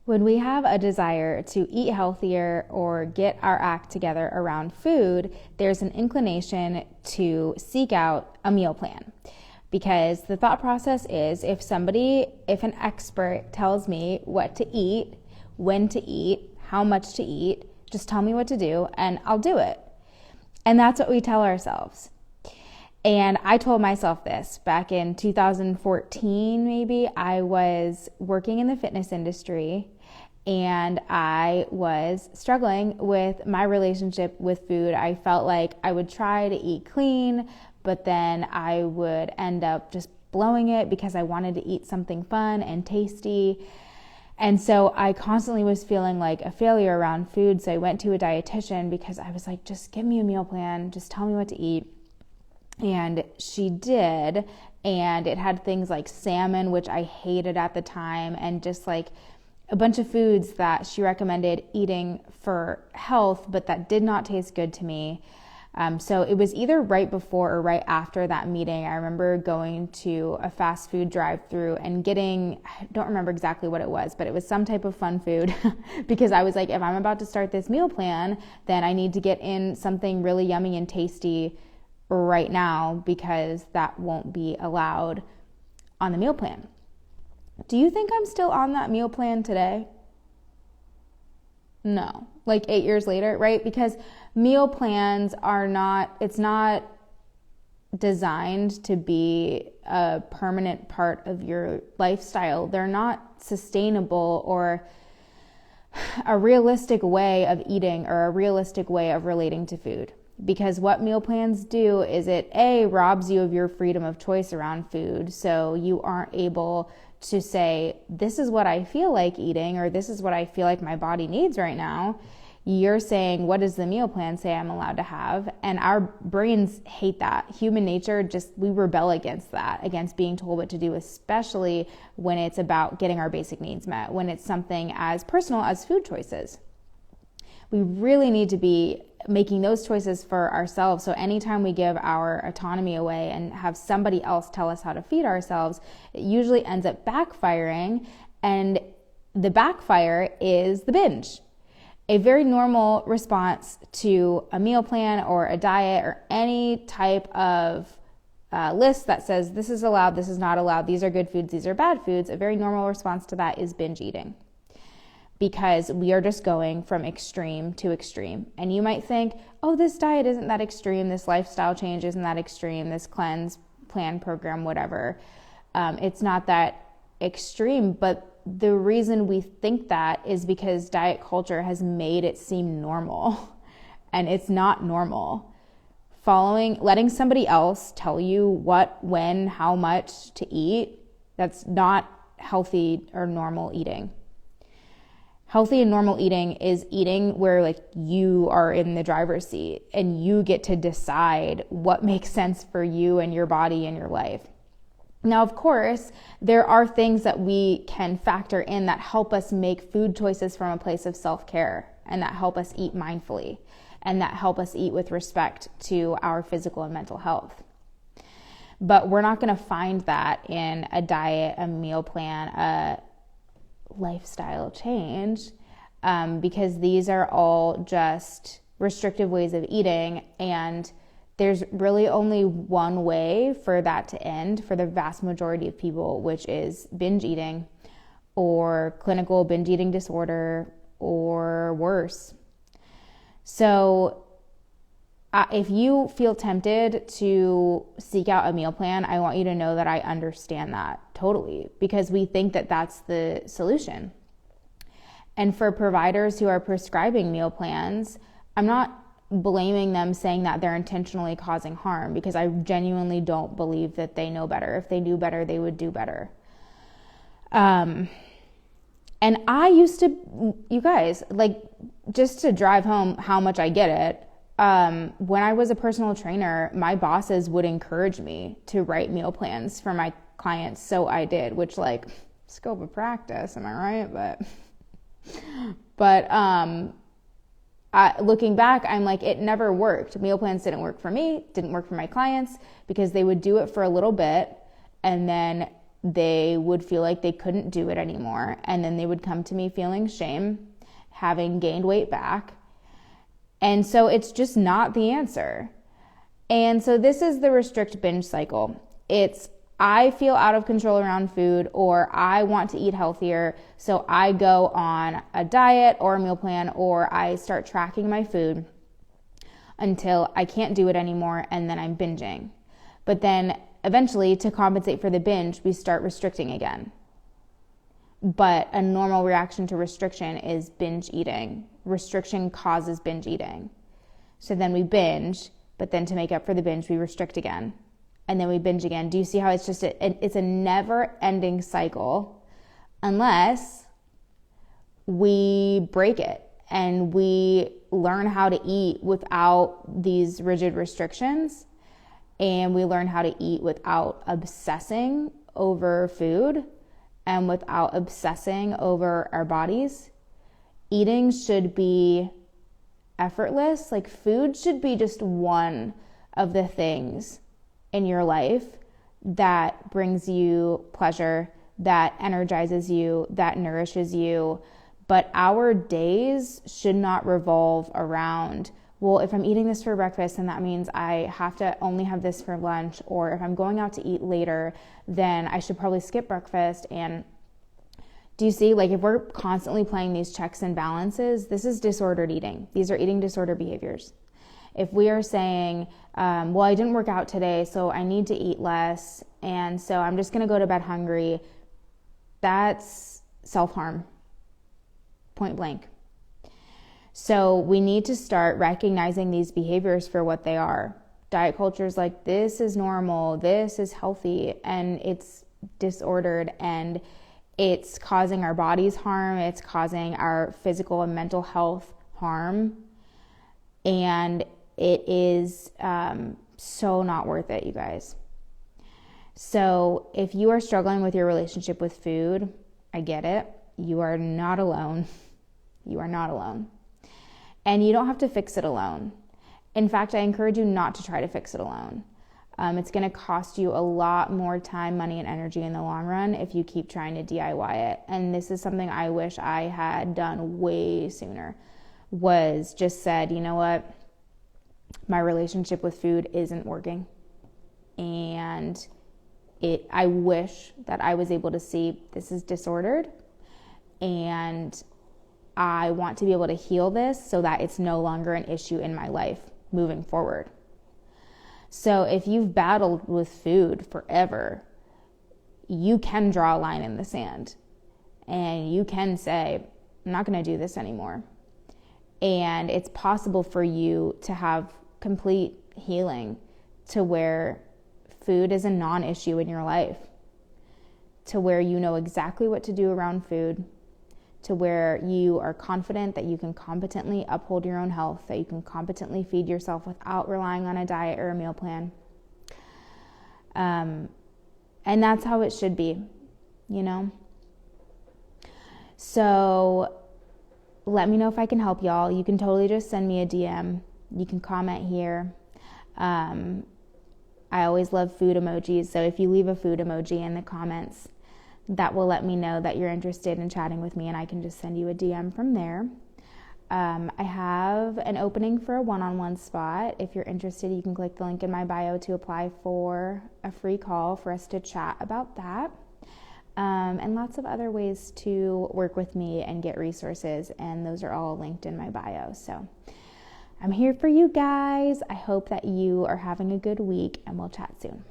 When we have a desire to eat healthier or get our act together around food, there's an inclination to seek out a meal plan. Because the thought process is, if an expert tells me what to eat, when to eat, how much to eat, just tell me what to do and I'll do it. And that's what we tell ourselves. And I told myself this back in 2014, maybe. I was working in the fitness industry and I was struggling with my relationship with food. I felt like I would try to eat clean, but then I would end up just blowing it because I wanted to eat something fun and tasty. And so I constantly was feeling like a failure around food. So I went to a dietitian because I was like, just give me a meal plan. Just tell me what to eat. And she did. And it had things like salmon, which I hated at the time, and just like a bunch of foods that she recommended eating for health, but that did not taste good to me. So it was either right before or right after that meeting. I remember going to a fast food drive-thru and I don't remember exactly what it was, but it was some type of fun food because I was like, if I'm about to start this meal plan, then I need to get in something really yummy and tasty right now because that won't be allowed on the meal plan. Do you think I'm still on that meal plan today? No, like 8 years later, right? Because meal plans it's not designed to be a permanent part of your lifestyle. They're not sustainable or a realistic way of eating or a realistic way of relating to food. Because what meal plans do is it robs you of your freedom of choice around food. So you aren't able to say, this is what I feel like eating, or this is what I feel like my body needs right now. You're saying, what does the meal plan say I'm allowed to have? And our brains hate that. Human nature, we rebel against that, against being told what to do, especially when it's about getting our basic needs met, when it's something as personal as food choices. We really need to be making those choices for ourselves. So anytime we give our autonomy away and have somebody else tell us how to feed ourselves, it usually ends up backfiring. And the backfire is the binge. A very normal response to a meal plan or a diet or any type of list that says this is allowed, this is not allowed, these are good foods, these are bad foods. A very normal response to that is binge eating. Because we are just going from extreme to extreme. And you might think, oh, this diet isn't that extreme, this lifestyle change isn't that extreme, this cleanse plan program, whatever. It's not that extreme, but the reason we think that is because diet culture has made it seem normal, and it's not normal. Letting somebody else tell you what, when, how much to eat, that's not healthy or normal eating. Healthy and normal eating is eating where like you are in the driver's seat and you get to decide what makes sense for you and your body and your life. Now, of course, there are things that we can factor in that help us make food choices from a place of self-care and that help us eat mindfully and that help us eat with respect to our physical and mental health. But we're not going to find that in a diet, a meal plan, a lifestyle change, because these are all just restrictive ways of eating, and there's really only one way for that to end for the vast majority of people, which is binge eating or clinical binge eating disorder or worse. So if you feel tempted to seek out a meal plan, I want you to know that I understand that totally, because we think that that's the solution. And for providers who are prescribing meal plans, I'm not blaming them, saying that they're intentionally causing harm, because I genuinely don't believe that they know better. If they knew better, they would do better. And I used to, you guys, like, just to drive home how much I get it, when I was a personal trainer, my bosses would encourage me to write meal plans for my clients. So I did, which, like, scope of practice, am I right? But looking back, I'm like, it never worked. Meal plans didn't work for me, didn't work for my clients, because they would do it for a little bit and then they would feel like they couldn't do it anymore. And then they would come to me feeling shame, having gained weight back. And so it's just not the answer. And so this is the restrict binge cycle. It's I feel out of control around food, or I want to eat healthier, so I go on a diet or a meal plan, or I start tracking my food until I can't do it anymore, and then I'm binging. But then eventually, to compensate for the binge, we start restricting again. But a normal reaction to restriction is binge eating. Restriction causes binge eating. So then we binge, but then to make up for the binge, we restrict again. And then we binge again. Do you see how it's just it's a never-ending cycle unless we break it and we learn how to eat without these rigid restrictions, and we learn how to eat without obsessing over food and without obsessing over our bodies. Eating should be effortless. Like, food should be just one of the things in your life that brings you pleasure, that energizes you, that nourishes you. But our days should not revolve around, well, if I'm eating this for breakfast, then that means I have to only have this for lunch. Or if I'm going out to eat later, then I should probably skip breakfast. And do you see, like, if we're constantly playing these checks and balances, this is disordered eating. These are eating disorder behaviors. If we are saying, well, I didn't work out today, so I need to eat less, and so I'm just going to go to bed hungry, that's self-harm, point blank. So we need to start recognizing these behaviors for what they are. Diet culture is like, this is normal, this is healthy, and it's disordered, and it's causing our bodies harm, it's causing our physical and mental health harm, and it is so not worth it, you guys. So if you are struggling with your relationship with food, I get it. You are not alone. You are not alone. And you don't have to fix it alone. In fact, I encourage you not to try to fix it alone. It's going to cost you a lot more time, money, and energy in the long run if you keep trying to DIY it. And this is something I wish I had done way sooner, was just said, you know what? My relationship with food isn't working. And I wish that I was able to see this is disordered, and I want to be able to heal this so that it's no longer an issue in my life moving forward. So if you've battled with food forever, you can draw a line in the sand and you can say, I'm not going to do this anymore. And it's possible for you to have complete healing to where food is a non-issue in your life, to where you know exactly what to do around food, to where you are confident that you can competently uphold your own health, that you can competently feed yourself without relying on a diet or a meal plan. And that's how it should be, you know? So let me know if I can help y'all. You can totally just send me a DM. You can comment here. I always love food emojis, so if you leave a food emoji in the comments, that will let me know that you're interested in chatting with me, and I can just send you a DM from there. I have an opening for a one-on-one spot. If you're interested, you can click the link in my bio to apply for a free call for us to chat about that. And lots of other ways to work with me and get resources, and those are all linked in my bio. So I'm here for you guys. I hope that you are having a good week, and we'll chat soon.